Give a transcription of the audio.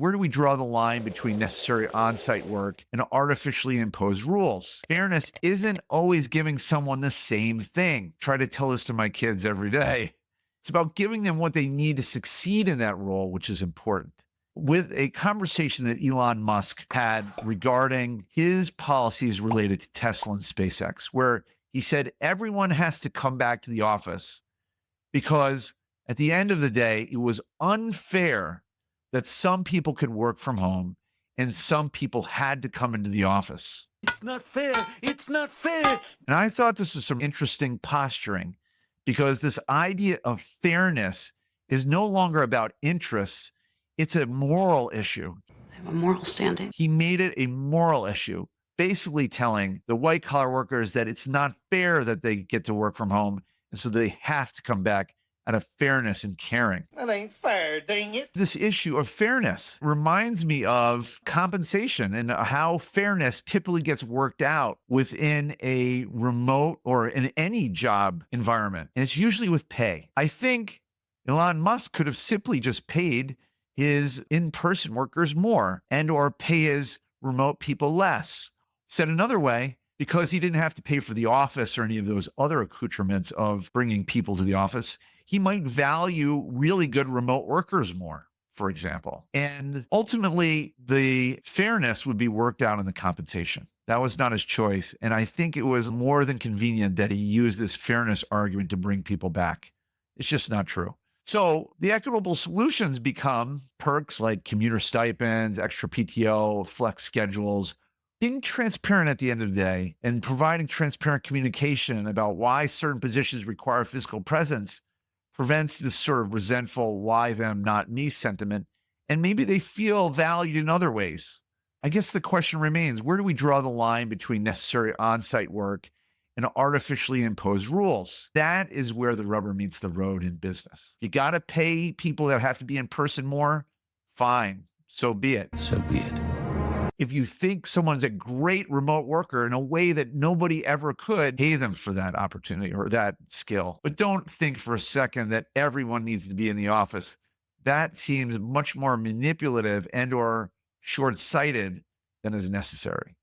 Where do we draw the line between necessary on-site work and artificially imposed rules? Fairness isn't always giving someone the same thing. Try to tell this to my kids every day. It's about giving them what they need to succeed in that role, which is important. With a conversation that Elon Musk had regarding his policies related to Tesla and SpaceX, where he said everyone has to come back to the office because at the end of the day, it was unfair that some people could work from home and some people had to come into the office. It's not fair. It's not fair. And I thought this was some interesting posturing because this idea of fairness is no longer about interests, it's a moral issue. I have a moral standing. He made it a moral issue, basically telling the white collar workers that it's not fair that they get to work from home. And so they have to come back out of fairness and caring. That ain't fair, dang it. This issue of fairness reminds me of compensation and how fairness typically gets worked out within a remote or in any job environment. And it's usually with pay. I think Elon Musk could have simply just paid his in-person workers more and or pay his remote people less. Said another way, because he didn't have to pay for the office or any of those other accoutrements of bringing people to the office, he might value really good remote workers more, for example. And ultimately, the fairness would be worked out in the compensation. That was not his choice. And I think it was more than convenient that he used this fairness argument to bring people back. It's just not true. So the equitable solutions become perks like commuter stipends, extra PTO, flex schedules, being transparent at the end of the day and providing transparent communication about why certain positions require physical presence prevents this sort of resentful why them, not me sentiment. And maybe they feel valued in other ways. I guess the question remains, where do we draw the line between necessary on-site work and artificially imposed rules? That is where the rubber meets the road in business. You got to pay people that have to be in person more. Fine. So be it. So be it. If you think someone's a great remote worker in a way that nobody ever could, pay them for that opportunity or that skill. But don't think for a second that everyone needs to be in the office. That seems much more manipulative and or short-sighted than is necessary.